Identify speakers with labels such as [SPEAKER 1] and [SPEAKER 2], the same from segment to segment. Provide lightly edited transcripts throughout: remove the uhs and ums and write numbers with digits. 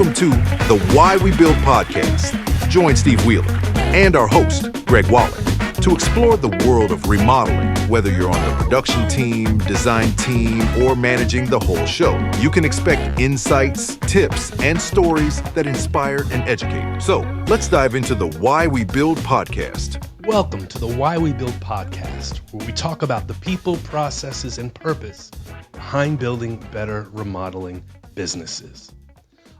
[SPEAKER 1] Welcome to the Why We Build podcast. Join Steve Wheeler and our host, Greg Woleck, to explore the world of remodeling. Whether you're on the production team, design team, or managing the whole show, you can expect insights, tips, and stories that inspire and educate. So let's dive into the Why We Build podcast.
[SPEAKER 2] Welcome to the Why We Build podcast, where we talk about the people, processes, and purpose behind building better remodeling businesses.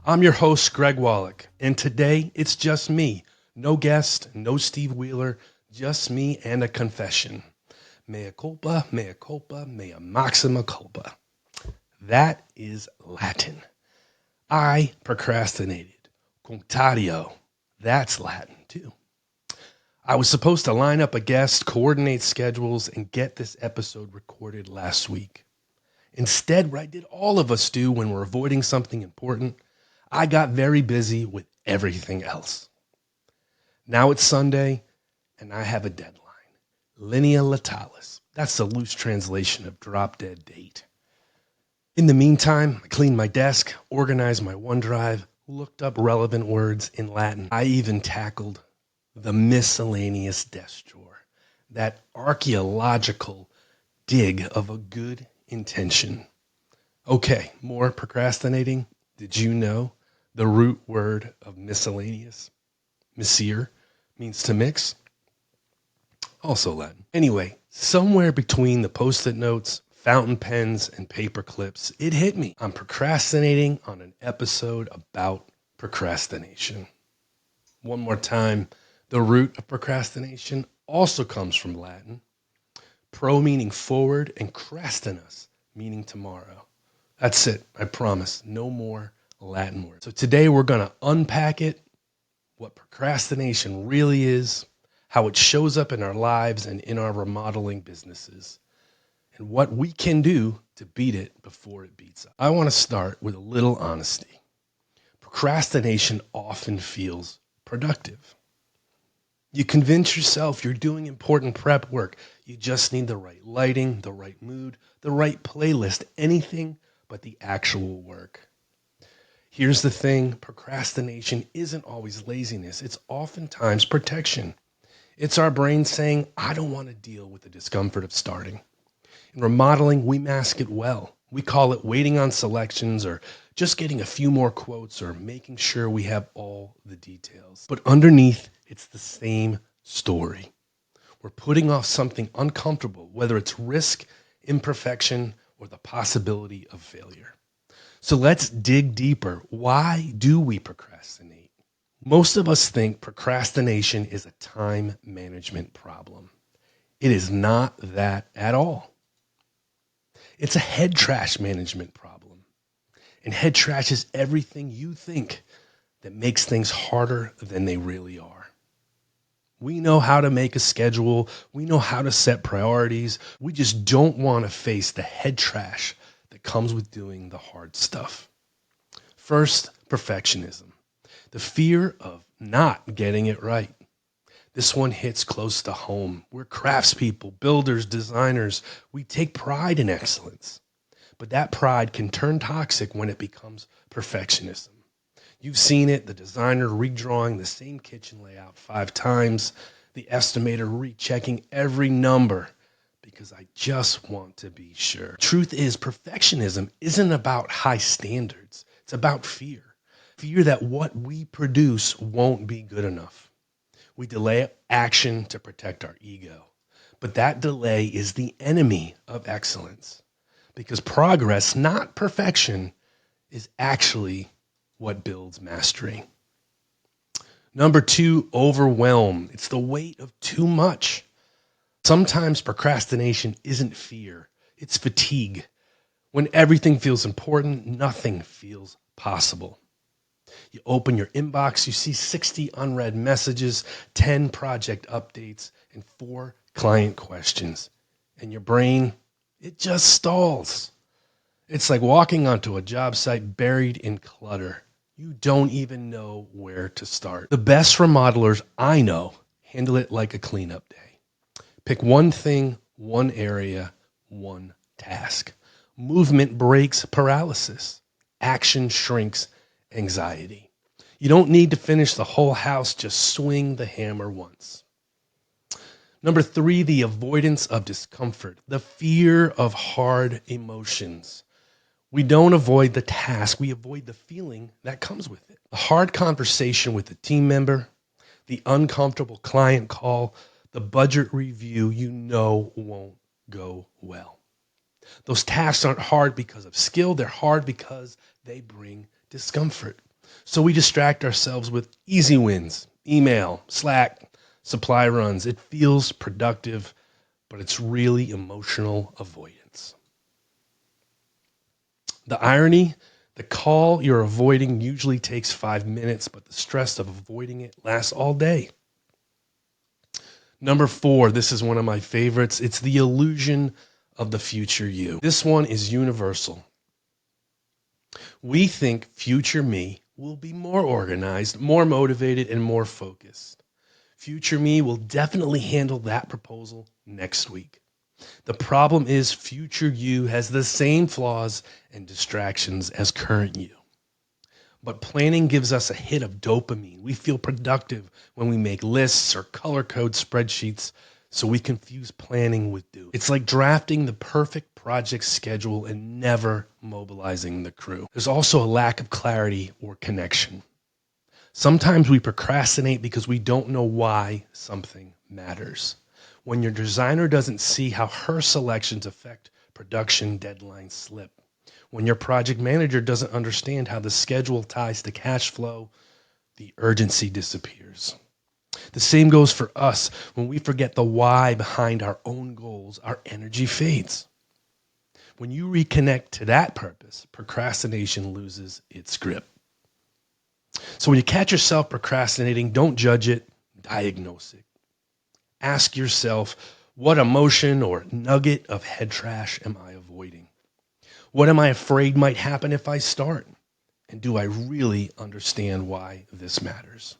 [SPEAKER 2] I'm your host, Greg Woleck, and today it's just me. No guest, no Steve Wheeler, just me and a confession. Mea culpa, mea maxima culpa. That is Latin. I procrastinated. Contrario. That's Latin too. I was supposed to line up a guest, coordinate schedules, and get this episode recorded last week. Instead, what I did all of us do when we're avoiding something important, I got very busy with everything else. Now it's Sunday, and I have a deadline. Linea latalis. That's the loose translation of drop dead date. In the meantime, I cleaned my desk, organized my OneDrive, looked up relevant words in Latin. I even tackled the miscellaneous desk drawer, that archaeological dig of a good intention. Okay, more procrastinating. Did you know the root word of miscellaneous, misere, means to mix? Also Latin. Anyway, somewhere between the Post-it notes, fountain pens, and paper clips, it hit me. I'm procrastinating on an episode about procrastination. One more time, the root of procrastination also comes from Latin. Pro meaning forward and crastinus meaning tomorrow. That's it. I promise. No more Latin words. So today we're going to unpack it, what procrastination really is, how it shows up in our lives and in our remodeling businesses, and what we can do to beat it before it beats us. I want to start with a little honesty. Procrastination often feels productive. You convince yourself you're doing important prep work. You just need the right lighting, the right mood, the right playlist, anything but the actual work. Here's the thing, procrastination isn't always laziness. It's oftentimes protection. It's our brain saying, I don't want to deal with the discomfort of starting. In remodeling, we mask it well. We call it waiting on selections or just getting a few more quotes or making sure we have all the details. But underneath, it's the same story. We're putting off something uncomfortable, whether it's risk, imperfection, or the possibility of failure. So let's dig deeper. Why do we procrastinate? Most of us think procrastination is a time management problem. It is not that at all. It's a head trash management problem. And head trash is everything you think that makes things harder than they really are. We know how to make a schedule. We know how to set priorities. We just don't want to face the head trash that comes with doing the hard stuff. First, perfectionism. The fear of not getting it right. This one hits close to home. We're craftspeople, builders, designers. We take pride in excellence. But that pride can turn toxic when it becomes perfectionism. You've seen it, the designer redrawing the same kitchen layout 5 times, the estimator rechecking every number because I just want to be sure. Truth is, perfectionism isn't about high standards. It's about fear. Fear that what we produce won't be good enough. We delay action to protect our ego. But that delay is the enemy of excellence because progress, not perfection, is actually what builds mastery. Number 2, overwhelm. It's the weight of too much. Sometimes procrastination isn't fear, it's fatigue. When everything feels important, nothing feels possible. You open your inbox, you see 60 unread messages, 10 project updates, and 4 client questions. And your brain, it just stalls. It's like walking onto a job site buried in clutter. You don't even know where to start. The best remodelers I know handle it like a cleanup day. Pick one thing, one area, one task. Movement breaks paralysis. Action shrinks anxiety. You don't need to finish the whole house, just swing the hammer once. Number 3, the avoidance of discomfort, the fear of hard emotions. We don't avoid the task, we avoid the feeling that comes with it. A hard conversation with a team member, the uncomfortable client call, the budget review you know won't go well. Those tasks aren't hard because of skill, they're hard because they bring discomfort. So we distract ourselves with easy wins, email, Slack, supply runs. It feels productive, but it's really emotional avoidance. The irony, the call you're avoiding usually takes 5 minutes, but the stress of avoiding it lasts all day. Number 4, this is one of my favorites. It's the illusion of the future you. This one is universal. We think future me will be more organized, more motivated, and more focused. Future me will definitely handle that proposal next week. The problem is future you has the same flaws and distractions as current you. But planning gives us a hit of dopamine. We feel productive when we make lists or color code spreadsheets, so we confuse planning with do. It's like drafting the perfect project schedule and never mobilizing the crew. There's also a lack of clarity or connection. Sometimes we procrastinate because we don't know why something matters. When your designer doesn't see how her selections affect production deadline slip. When your project manager doesn't understand how the schedule ties to cash flow, the urgency disappears. The same goes for us. When we forget the why behind our own goals, our energy fades. When you reconnect to that purpose, procrastination loses its grip. So when you catch yourself procrastinating, don't judge it, diagnose it. Ask yourself, what emotion or nugget of head trash am I avoiding? What am I afraid might happen if I start? And do I really understand why this matters?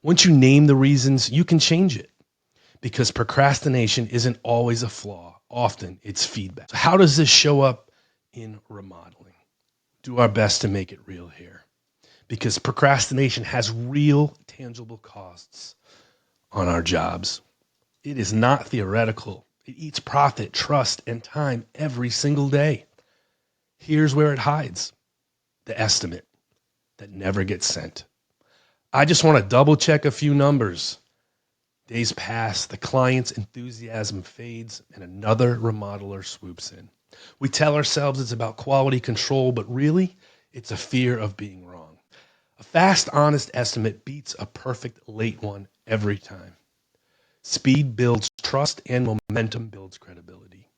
[SPEAKER 2] Once you name the reasons, you can change it, because procrastination isn't always a flaw. Often it's feedback. So how does this show up in remodeling? Do our best to make it real here, because procrastination has real tangible costs on our jobs. It is not theoretical. It eats profit, trust, and time every single day. Here's where it hides: the estimate that never gets sent. I just want to double check a few numbers. Days pass, the client's enthusiasm fades, and another remodeler swoops in. We tell ourselves it's about quality control, but really, it's a fear of being wrong. A fast, honest estimate beats a perfect late one every time. Speed builds trust, and momentum builds credibility.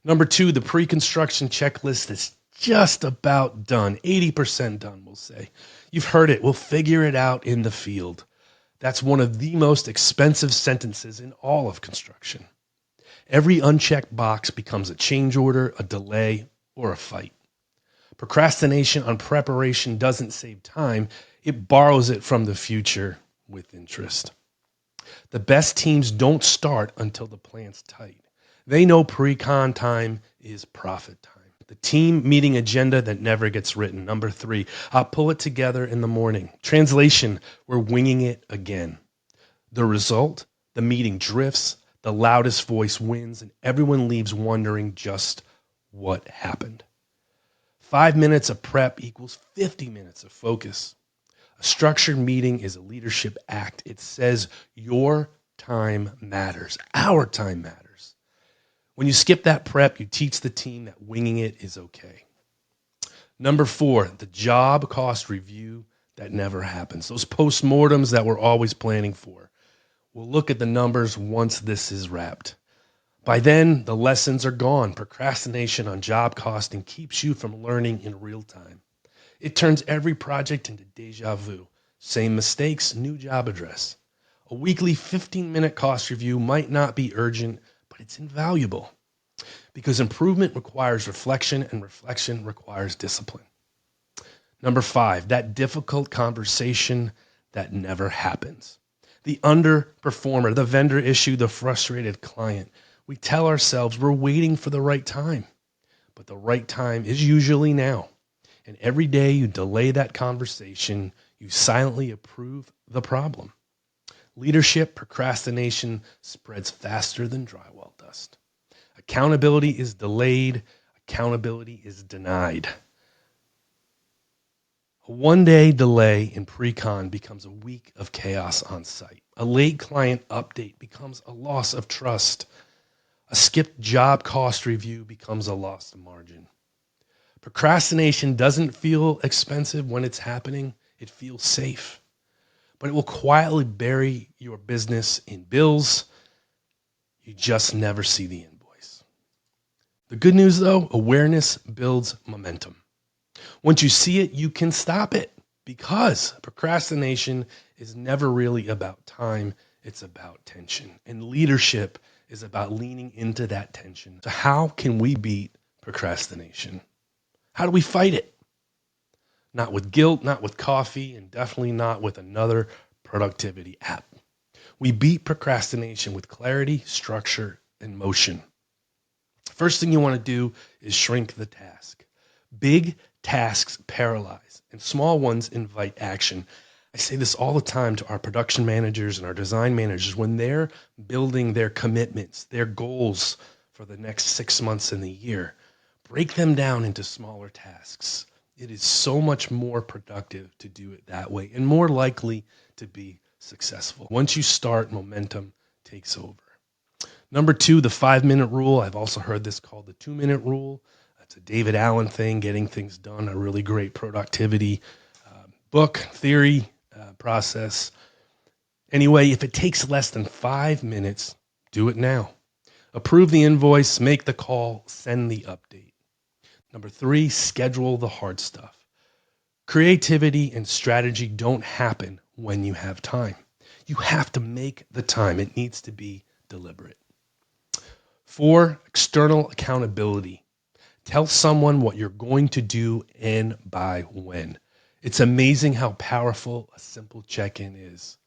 [SPEAKER 2] Number 2, the pre-construction checklist is just about done. 80% done, we'll say. You've heard it. We'll figure it out in the field. That's one of the most expensive sentences in all of construction. Every unchecked box becomes a change order, a delay, or a fight. Procrastination on preparation doesn't save time. It borrows it from the future with interest. The best teams don't start until the plan's tight. They know pre-con time is profit time. The team meeting agenda that never gets written. Number 3, I'll pull it together in the morning. Translation, we're winging it again. The result, the meeting drifts, the loudest voice wins, and everyone leaves wondering just what happened. 5 minutes of prep equals 50 minutes of focus. A structured meeting is a leadership act. It says your time matters. Our time matters. When you skip that prep, you teach the team that winging it is okay. Number 4, the job cost review that never happens. Those postmortems that we're always planning for. We'll look at the numbers once this is wrapped. By then, the lessons are gone. Procrastination on job costing keeps you from learning in real time. It turns every project into deja vu. Same mistakes, new job address. A weekly 15-minute cost review might not be urgent, but it's invaluable, because improvement requires reflection, and reflection requires discipline. Number 5, that difficult conversation that never happens. The underperformer, the vendor issue, the frustrated client. We tell ourselves we're waiting for the right time, but the right time is usually now. And every day you delay that conversation, you silently approve the problem. Leadership procrastination spreads faster than drywall dust. Accountability is delayed. Accountability is denied. A one-day delay in pre-con becomes a week of chaos on site. A late client update becomes a loss of trust. A skipped job cost review becomes a lost margin. Procrastination doesn't feel expensive when it's happening. It feels safe. But it will quietly bury your business in bills. You just never see the invoice. The good news, though, awareness builds momentum. Once you see it, you can stop it, because procrastination is never really about time. It's about tension. And leadership is about leaning into that tension. So how can we beat procrastination? How do we fight it? Not with guilt, not with coffee, and definitely not with another productivity app. We beat procrastination with clarity, structure, and motion. First thing you want to do is shrink the task. Big tasks paralyze, and small ones invite action. I say this all the time to our production managers and our design managers when they're building their commitments, their goals for the next 6 months in the year. Break them down into smaller tasks. It is so much more productive to do it that way and more likely to be successful. Once you start, momentum takes over. Number 2, the 5-minute rule. I've also heard this called the 2-minute rule. It's a David Allen thing, getting things done, a really great productivity book, theory, process. Anyway, if it takes less than 5 minutes, do it now. Approve the invoice, make the call, send the update. Number 3, schedule the hard stuff. Creativity and strategy don't happen when you have time. You have to make the time. It needs to be deliberate. 4, external accountability. Tell someone what you're going to do and by when. It's amazing how powerful a simple check-in is.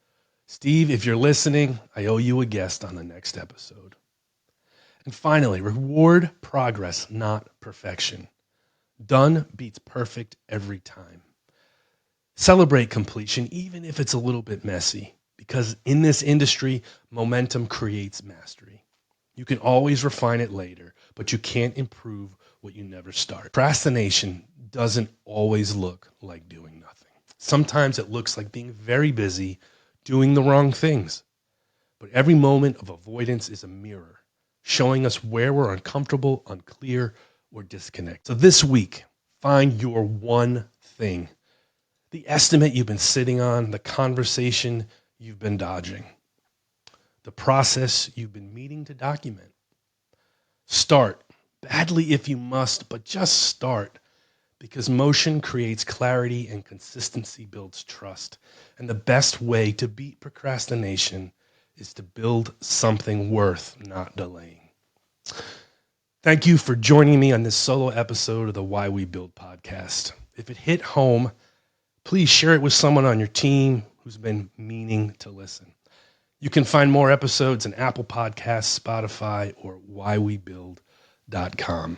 [SPEAKER 2] Steve, if you're listening, I owe you a guest on the next episode. And finally, reward progress, not perfection. Done beats perfect every time. Celebrate completion, even if it's a little bit messy, because in this industry, momentum creates mastery. You can always refine it later, but you can't improve what you never start. Procrastination doesn't always look like doing nothing. Sometimes it looks like being very busy, doing the wrong things. But every moment of avoidance is a mirror, showing us where we're uncomfortable, unclear, or disconnected. So this week, find your one thing. The estimate you've been sitting on, the conversation you've been dodging, the process you've been meaning to document. Start, badly if you must, but just start, because motion creates clarity and consistency builds trust. And the best way to beat procrastination is to build something worth not delaying. Thank you for joining me on this solo episode of the Why We Build podcast. If it hit home, please share it with someone on your team who's been meaning to listen. You can find more episodes in Apple Podcasts, Spotify, or whywebuild.com.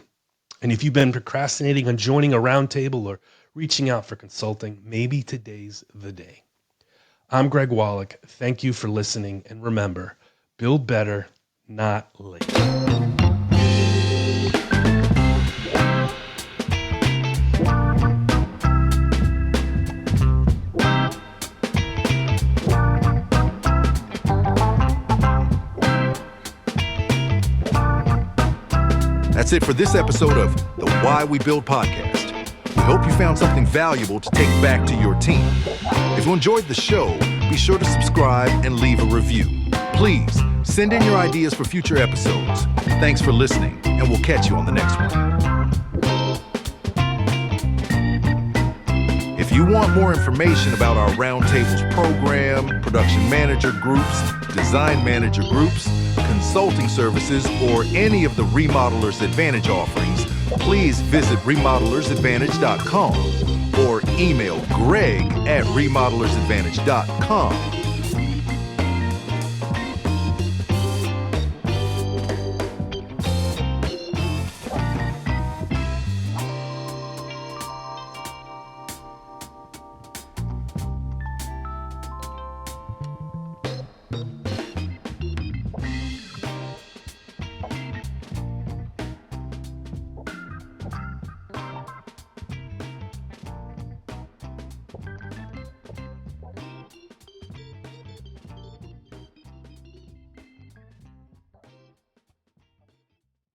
[SPEAKER 2] And if you've been procrastinating on joining a roundtable or reaching out for consulting, maybe today's the day. I'm Greg Woleck. Thank you for listening. And remember, build better, not late.
[SPEAKER 1] That's it for this episode of the Why We Build podcast. We hope you found something valuable to take back to your team. If you enjoyed the show, be sure to subscribe and leave a review. Please send in your ideas for future episodes. Thanks for listening, and we'll catch you on the next one. If you want more information about our Roundtables program, production manager groups, design manager groups, consulting services, or any of the Remodelers Advantage offerings, please visit remodelersadvantage.com or email greg@remodelersadvantage.com.